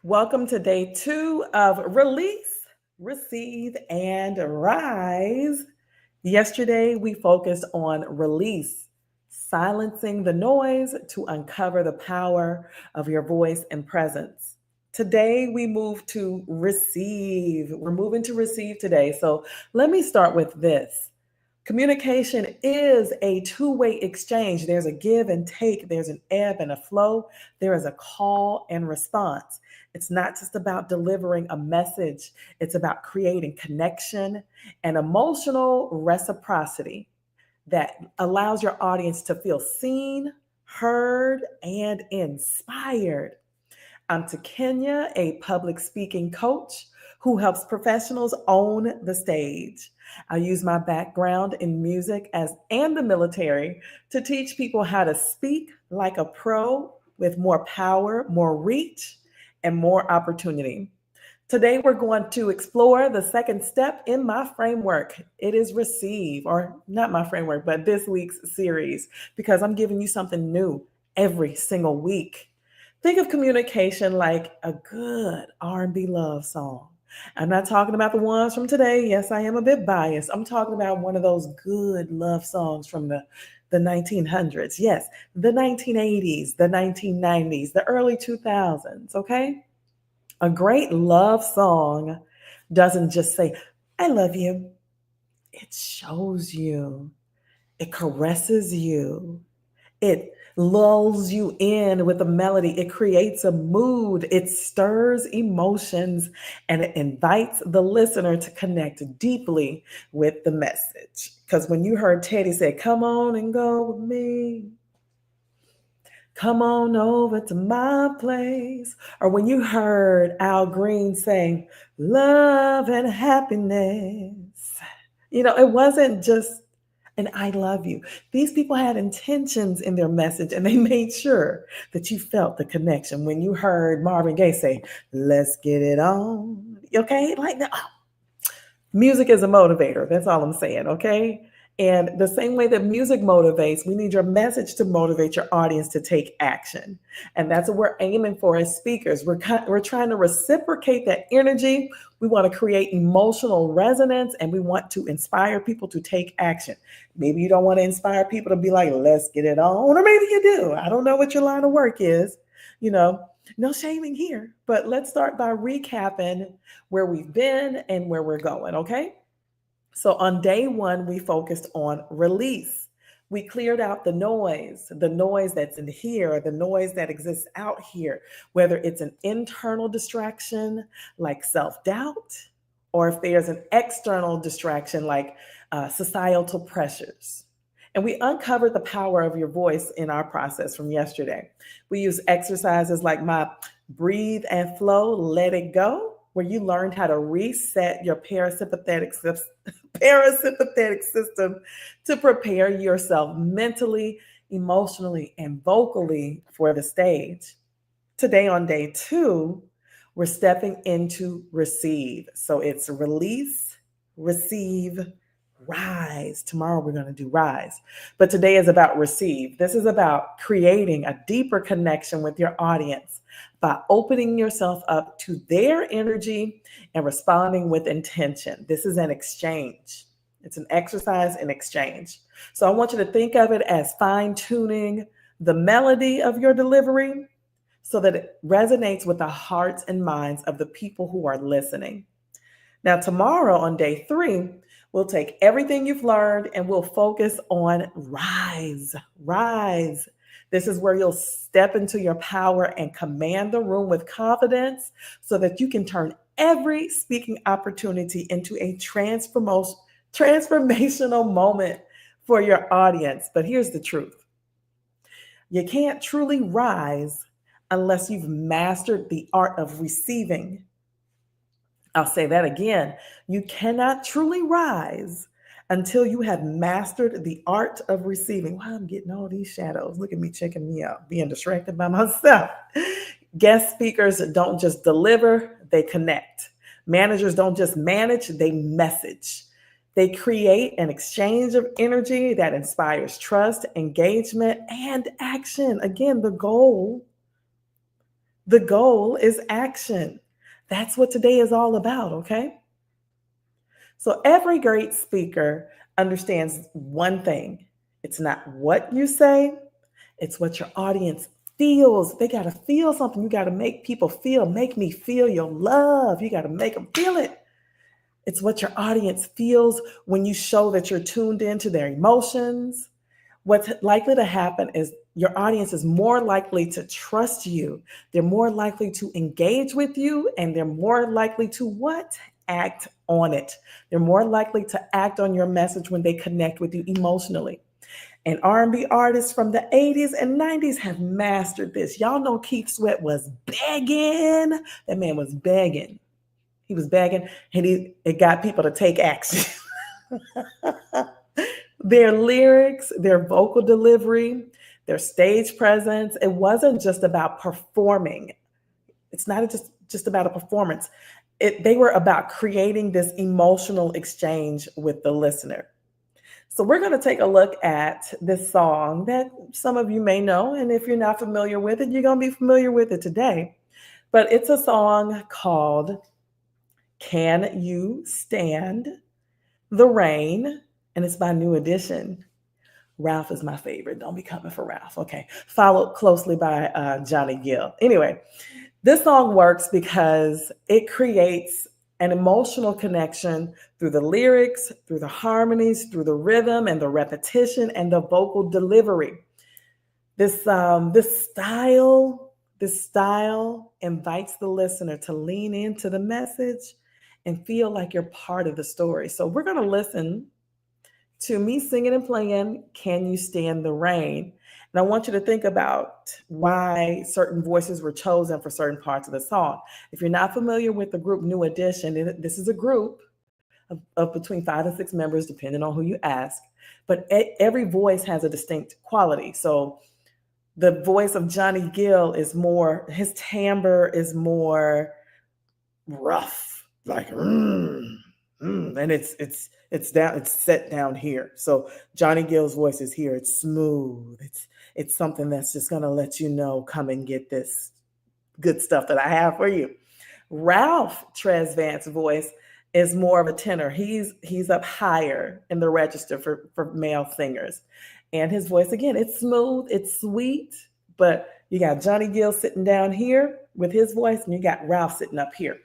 Welcome to day 2 of Release, Receive, and Rise. Yesterday, we focused on release, silencing the noise to uncover the power of your voice and presence. Today, we move to receive. We're moving to receive today. So, let me start with this. Communication is a two-way exchange. There's a give and take, there's an ebb and a flow, there is a call and response. It's not just about delivering a message, it's about creating connection and emotional reciprocity that allows your audience to feel seen, heard, and inspired. I'm Kenya, a public speaking coach who helps professionals own the stage. I use my background in music as and the military to teach people how to speak like a pro with more power, more reach, and more opportunity. Today, we're going to explore the second step in my framework. It is receive, or not my framework, but this week's series, because I'm giving you something new every single week. Think of communication like a good R&B love song. I'm not talking about the ones from today. Yes, I am a bit biased. I'm talking about one of those good love songs from the 1900s. Yes, the 1980s, the 1990s, the early 2000s, okay? A great love song doesn't just say, I love you. It shows you, it caresses you, it lulls you in with a melody. It creates a mood. It stirs emotions and it invites the listener to connect deeply with the message. Because when you heard Teddy say, come on and go with me, come on over to my place. Or when you heard Al Green saying, love and happiness, it wasn't just an I love you. These people had intentions in their message and they made sure that you felt the connection. When you heard Marvin Gaye say, let's get it on, okay? Like that. Music is a motivator. That's all I'm saying, okay? And the same way that music motivates, we need your message to motivate your audience to take action. And that's what we're aiming for as speakers. We're trying to reciprocate that energy. We want to create emotional resonance and we want to inspire people to take action. Maybe you don't want to inspire people to be like, let's get it on, or maybe you do. I don't know what your line of work is, you know, no shaming here. But let's start by recapping where we've been and where we're going, okay? So on day 1, we focused on release. We cleared out the noise that's in here, the noise that exists out here, whether it's an internal distraction like self doubt, or if there's an external distraction like societal pressures. And we uncovered the power of your voice in our process from yesterday. We use exercises like my breathe and flow, let it go, where you learned how to reset your parasympathetic system to prepare yourself mentally, emotionally, and vocally for the stage. Today, on day 2, we're stepping into receive. So it's release, receive, rise. Tomorrow, we're going to do rise. But today is about receive. This is about creating a deeper connection with your audience by opening yourself up to their energy and responding with intention. This is an exchange. It's an exercise in exchange. So I want you to think of it as fine tuning the melody of your delivery so that it resonates with the hearts and minds of the people who are listening. Now, tomorrow on day 3, we'll take everything you've learned and we'll focus on rise. Rise. This is where you'll step into your power and command the room with confidence so that you can turn every speaking opportunity into a transformational moment for your audience. But here's the truth. You can't truly rise unless you've mastered the art of receiving. I'll say that again. You cannot truly rise until you have mastered the art of receiving. Wow, I'm getting all these shadows. Look at me checking me out, being distracted by myself. Guest speakers don't just deliver, they connect. Managers don't just manage, they message. They create an exchange of energy that inspires trust, engagement, and action. Again, the goal The goal is action. That's what today is all about, okay? So every great speaker understands one thing. It's not what you say, it's what your audience feels. They got to feel something. You got to make people feel, make me feel your love. You got to make them feel it. It's what your audience feels when you show that you're tuned into their emotions. What's likely to happen is your audience is more likely to trust you. They're more likely to engage with you, and they're more likely to what? Act on it. They're more likely to act on your message when they connect with you emotionally. And R&B artists from the 80s and 90s have mastered this. Y'all know Keith Sweat was begging. That man was begging. He was begging, and it got people to take action. Their lyrics, their vocal delivery, their stage presence, it wasn't just about performing. It's not just about a performance. They were about creating this emotional exchange with the listener. So we're going to take a look at this song that some of you may know, and if you're not familiar with it, you're going to be familiar with it today. But it's a song called Can You Stand the Rain? And it's by New Edition. Ralph is my favorite. Don't be coming for Ralph. Okay. Followed closely by Johnny Gill. Anyway, this song works because it creates an emotional connection through the lyrics, through the harmonies, through the rhythm and the repetition and the vocal delivery. This style invites the listener to lean into the message and feel like you're part of the story. So we're going to listen to me singing and playing Can You Stand the Rain? And I want you to think about why certain voices were chosen for certain parts of the song. If you're not familiar with the group New Edition, this is a group of between 5 and 6 members, depending on who you ask. But every voice has a distinct quality. So the voice of Johnny Gill is more, his timbre is more rough, like and it's down, it's set down here. So Johnny Gill's voice is here. It's smooth. It's something that's just gonna let you know, come and get this good stuff that I have for you. Ralph Tresvant's voice is more of a tenor. He's up higher in the register for male singers. And his voice, again, it's smooth, it's sweet, but you got Johnny Gill sitting down here with his voice, and you got Ralph sitting up here.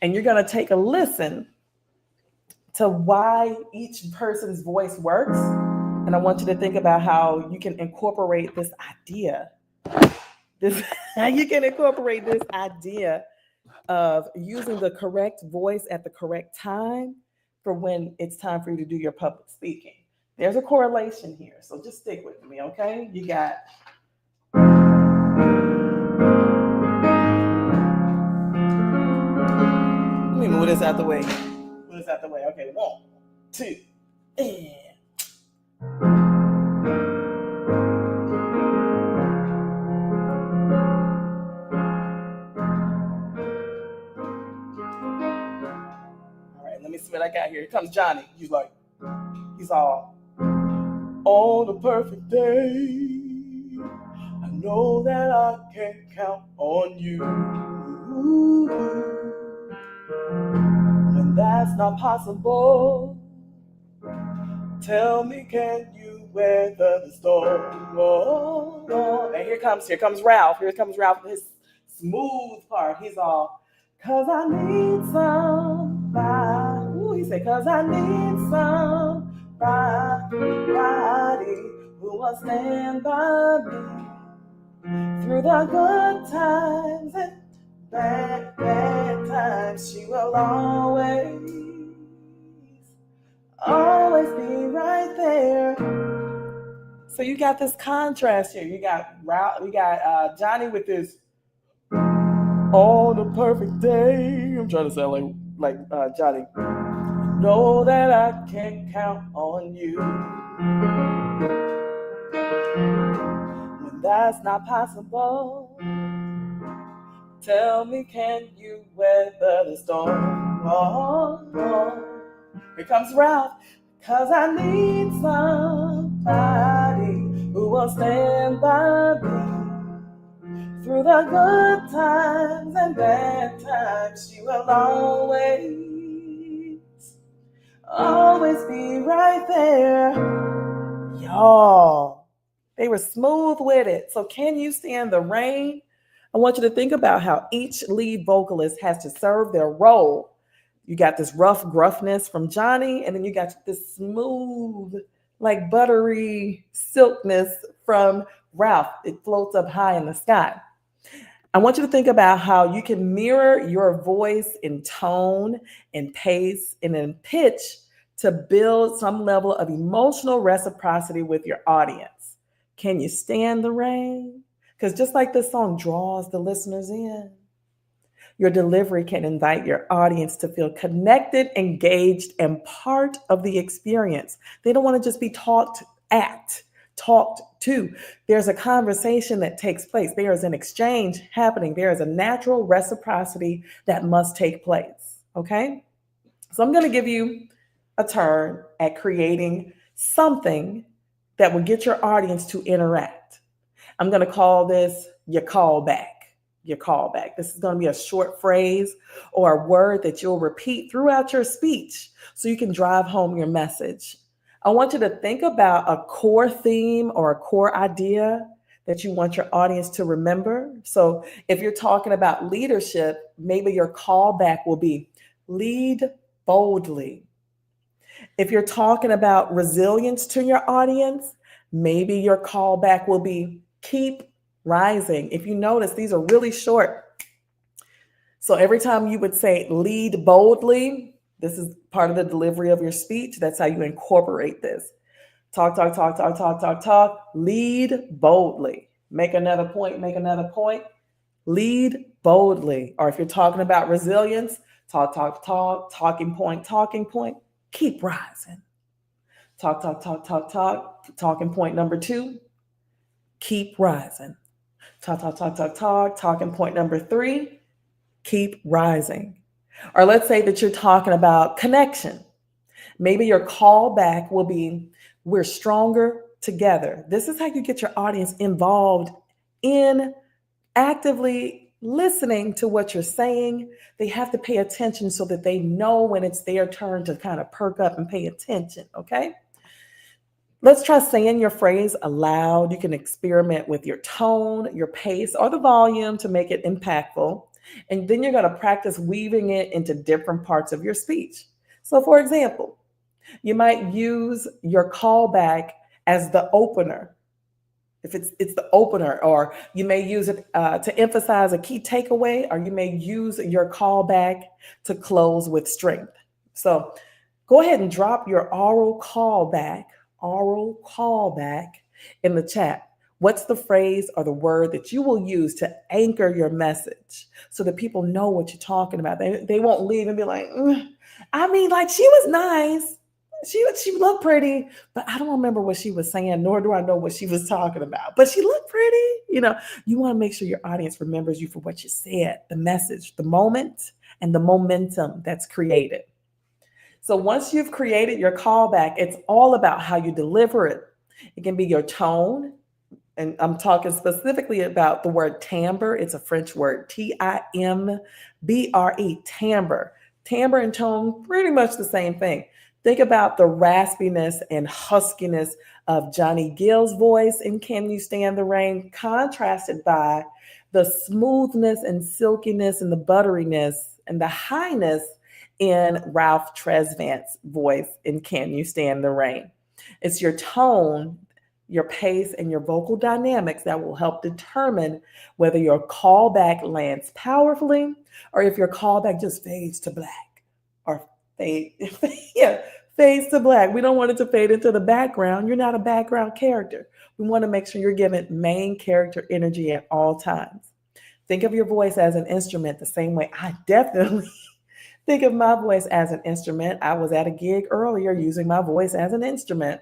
And you're going to take a listen to why each person's voice works. And I want you to think about how you can incorporate this idea. How you can incorporate this idea of using the correct voice at the correct time for when it's time for you to do your public speaking. There's a correlation here, so just stick with me, okay? You got let me move this out the way. Move this out the way. Okay, 1, 2, and all right, let me see what I got here. Here comes Johnny. He's all on the perfect day. I know that I can count on you. When that's not possible, tell me, can you weather the storm? Oh. And here comes Ralph. Here comes Ralph with his smooth part. He's all, 'cause I need somebody. Ooh, he said, 'cause I need somebody who will stand by me through the good times and bad times. She will always be right there. So you got this contrast here. You got Johnny with this on the perfect day. I'm trying to sound like Johnny. Know that I can count on you. When that's not possible, tell me, can you weather the storm? Oh. Here comes Ralph. 'Cause I need somebody who will stand by me Through the good times and bad times, she will always be right there. Y'all, they were smooth with it. So, can you stand the rain? I want you to think about how each lead vocalist has to serve their role. You got this rough gruffness from Johnny, and then you got this smooth, like buttery silkness from Ralph. It floats up high in the sky. I want you to think about how you can mirror your voice in tone, in pace, and in pitch to build some level of emotional reciprocity with your audience. Can you stand the rain? Because just like this song draws the listeners in, your delivery can invite your audience to feel connected, engaged, and part of the experience. They don't want to just be talked at, talked to. There's a conversation that takes place. There is an exchange happening. There is a natural reciprocity that must take place. Okay? So I'm going to give you a turn at creating something that will get your audience to interact. I'm going to call this your callback. Your callback. This is going to be a short phrase or a word that you'll repeat throughout your speech so you can drive home your message. I want you to think about a core theme or a core idea that you want your audience to remember. So if you're talking about leadership, maybe your callback will be lead boldly. If you're talking about resilience to your audience, maybe your callback will be keep rising. If you notice, these are really short. So every time you would say lead boldly, this is part of the delivery of your speech. That's how you incorporate this. Talk, talk, talk, talk, talk, talk, talk. Lead boldly. Make another point, make another point. Lead boldly. Or if you're talking about resilience, talk, talk, talk, talking point, talking point. Keep rising. Talk, talk, talk, talk, talk. Talking point number 2, keep rising. Talk, talk, talk, talk, talk. Talking point number 3, keep rising. Or let's say that you're talking about connection. Maybe your callback will be, we're stronger together. This is how you get your audience involved in actively listening to what you're saying. They have to pay attention so that they know when it's their turn to kind of perk up and pay attention, okay? Let's try saying your phrase aloud. You can experiment with your tone, your pace, or the volume to make it impactful. And then you're going to practice weaving it into different parts of your speech. So, for example, you might use your callback as the opener. If it's the opener, or you may use it to emphasize a key takeaway, or you may use your callback to close with strength. So go ahead and drop your oral callback in the chat. What's the phrase or the word that you will use to anchor your message so that people know what you're talking about? They won't leave and be like, I mean, like she was nice. She looked pretty, but I don't remember what she was saying, nor do I know what she was talking about. But she looked pretty. You want to make sure your audience remembers you for what you said, the message, the moment, and the momentum that's created. So once you've created your callback, it's all about how you deliver it. It can be your tone, and I'm talking specifically about the word timbre. It's a French word, Timbre, timbre. Timbre and tone, pretty much the same thing. Think about the raspiness and huskiness of Johnny Gill's voice in Can You Stand the Rain, contrasted by the smoothness and silkiness and the butteriness and the highness in Ralph Tresvant's voice in Can You Stand the Rain. It's your tone, your pace, and your vocal dynamics that will help determine whether your callback lands powerfully or if your callback just fades to black or fades to black. We don't want it to fade into the background. You're not a background character. We want to make sure you're giving main character energy at all times. Think of your voice as an instrument the same way I definitely think of my voice as an instrument. I was at a gig earlier using my voice as an instrument.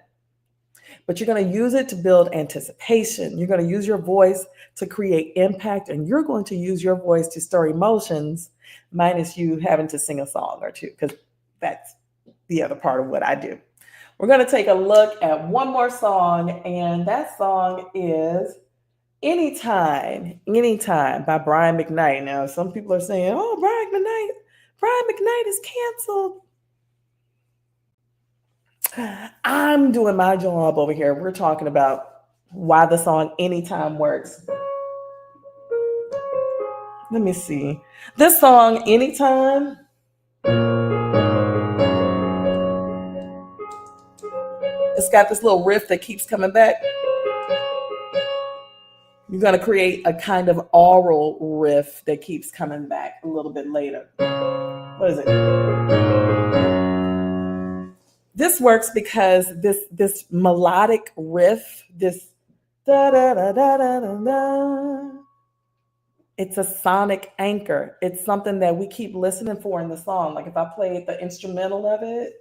But you're going to use it to build anticipation. You're going to use your voice to create impact, and you're going to use your voice to stir emotions, minus you having to sing a song or two, because that's the other part of what I do. We're going to take a look at one more song, and that song is Anytime by Brian McKnight. Now, some people are saying, oh, Brian McKnight is canceled. I'm doing my job over here. We're talking about why the song Anytime works. Let me see. This song, Anytime, it's got this little riff that keeps coming back. You're going to create a kind of aural riff that keeps coming back a little bit later. What is it? This works because this melodic riff, this da da da da da da da, it's a sonic anchor. It's something that we keep listening for in the song. Like if I played the instrumental of it,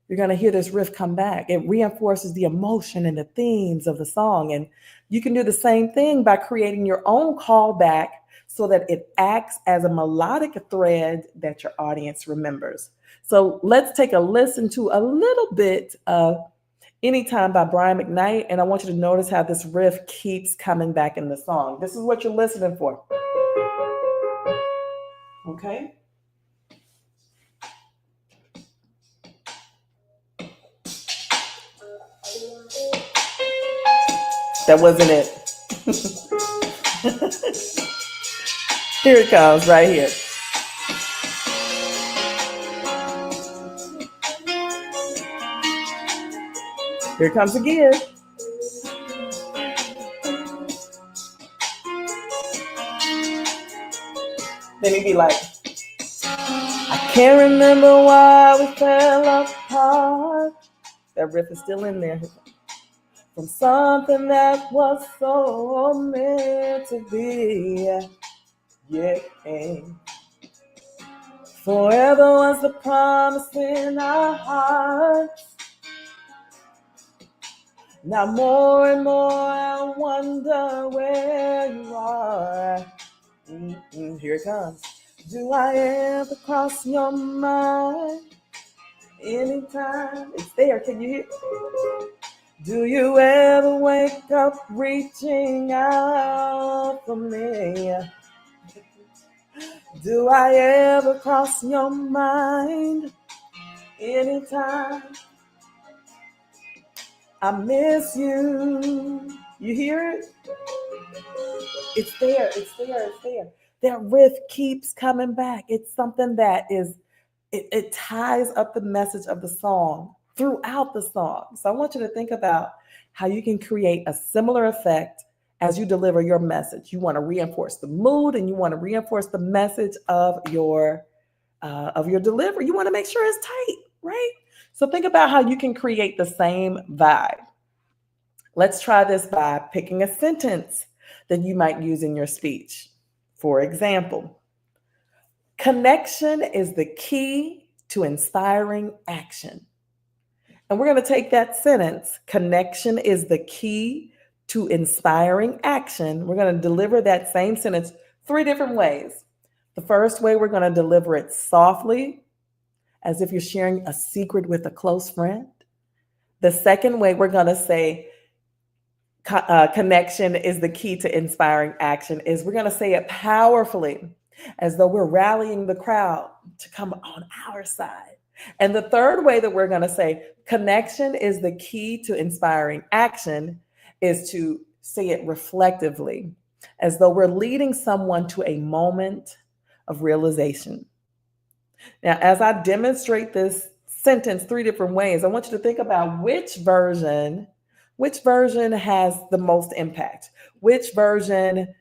you're going to hear this riff come back. It reinforces the emotion and the themes of the song. And you can do the same thing by creating your own callback so that it acts as a melodic thread that your audience remembers. So let's take a listen to a little bit of Anytime by Brian McKnight. And I want you to notice how this riff keeps coming back in the song. This is what you're listening for. Okay? That wasn't it. Here it comes, right here. Here it comes again. Then he'd be like, I can't remember why we fell apart. That riff is still in there. From something that was so meant to be. Yeah. Forever was the promise in our hearts. Now more and more I wonder where you are. Here it comes. Do I ever cross your mind? Anytime. It's there. Can you hear? Do you ever wake up reaching out for me? Do I ever cross your mind? Anytime. I miss you. You hear it? It's there. It's there. It's there. That riff keeps coming back. It's something that it ties up the message of the song throughout the song. So I want you to think about how you can create a similar effect as you deliver your message. You want to reinforce the mood and you want to reinforce the message of your delivery. You want to make sure it's tight, right? So think about how you can create the same vibe. Let's try this by picking a sentence that you might use in your speech. For example, connection is the key to inspiring action. And we're going to take that sentence, connection is the key to inspiring action. We're going to deliver that same sentence 3 different ways. The first way, we're going to deliver it softly, as if you're sharing a secret with a close friend. The second way, we're going to say connection is the key to inspiring action, is we're going to say it powerfully, as though we're rallying the crowd to come on our side. And the third way that we're going to say connection is the key to inspiring action is to say it reflectively, as though we're leading someone to a moment of realization. Now, as I demonstrate this sentence 3 different ways, I want you to think about which version has the most impact, which version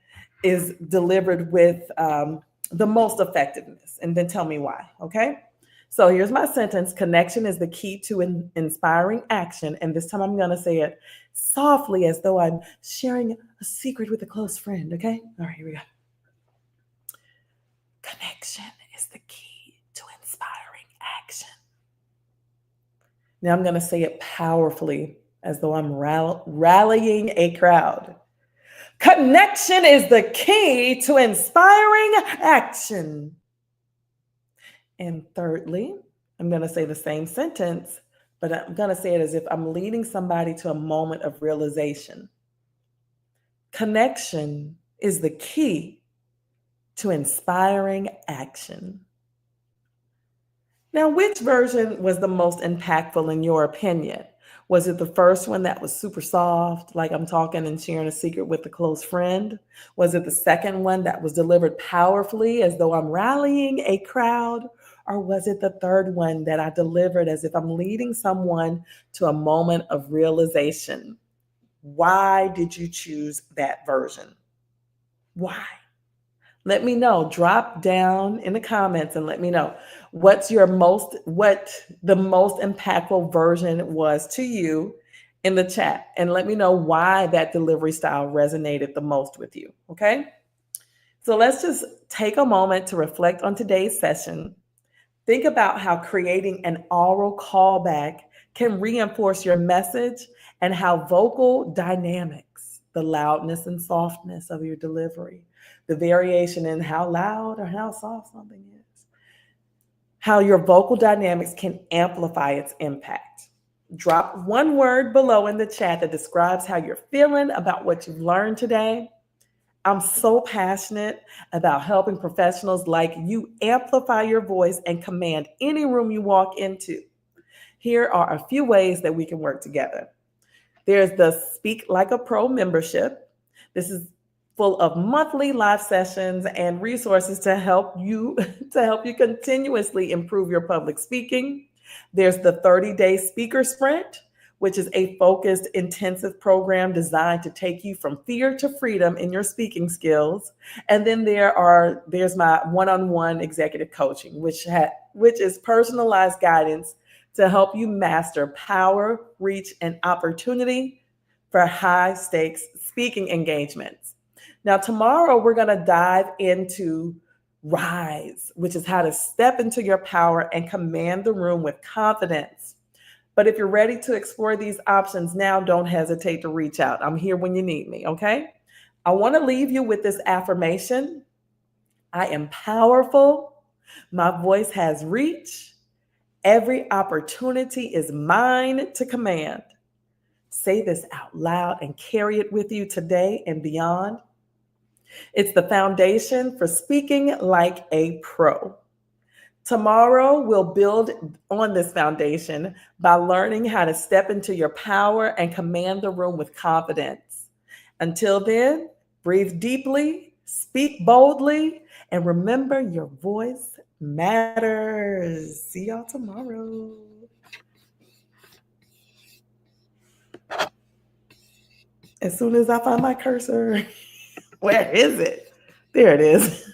is delivered with the most effectiveness, and then tell me why, okay? So here's my sentence. Connection is the key to inspiring action. And this time I'm going to say it softly, as though I'm sharing a secret with a close friend, okay? All right, here we go. Connection is the key to inspiring action. Now I'm going to say it powerfully, as though I'm rallying a crowd. Connection is the key to inspiring action. And thirdly, I'm going to say the same sentence, but I'm going to say it as if I'm leading somebody to a moment of realization. Connection is the key to inspiring action. Now, which version was the most impactful in your opinion? Was it the first one that was super soft, like I'm talking and sharing a secret with a close friend? Was it the second one that was delivered powerfully as though I'm rallying a crowd? Or was it the third one that I delivered as if I'm leading someone to a moment of realization? Why did you choose that version? Why? Let me know. Drop down in the comments and let me know what the most impactful version was to you in the chat. And let me know why that delivery style resonated the most with you. Okay. So let's just take a moment to reflect on today's session. Think about how creating an oral callback can reinforce your message and how vocal dynamics, the loudness and softness of your delivery, the variation in how loud or how soft something is, how your vocal dynamics can amplify its impact. Drop one word below in the chat that describes how you're feeling about what you've learned today. I'm so passionate about helping professionals like you amplify your voice and command any room you walk into. Here are a few ways that we can work together. There's the Speak Like a Pro membership. This is full of monthly live sessions and resources to help you continuously improve your public speaking. There's the 30-day speaker sprint, which is a focused intensive program designed to take you from fear to freedom in your speaking skills. And then there's my one-on-one executive coaching, which is personalized guidance to help you master power, reach, and opportunity for high stakes speaking engagements. Now, tomorrow we're going to dive into Rise, which is how to step into your power and command the room with confidence. But if you're ready to explore these options now, don't hesitate to reach out. I'm here when you need me, okay? I want to leave you with this affirmation. I am powerful. My voice has reach. Every opportunity is mine to command. Say this out loud and carry it with you today and beyond. It's the foundation for speaking like a pro. Tomorrow, we'll build on this foundation by learning how to step into your power and command the room with confidence. Until then, breathe deeply, speak boldly, and remember your voice matters. See y'all tomorrow. As soon as I find my cursor, where is it? There it is.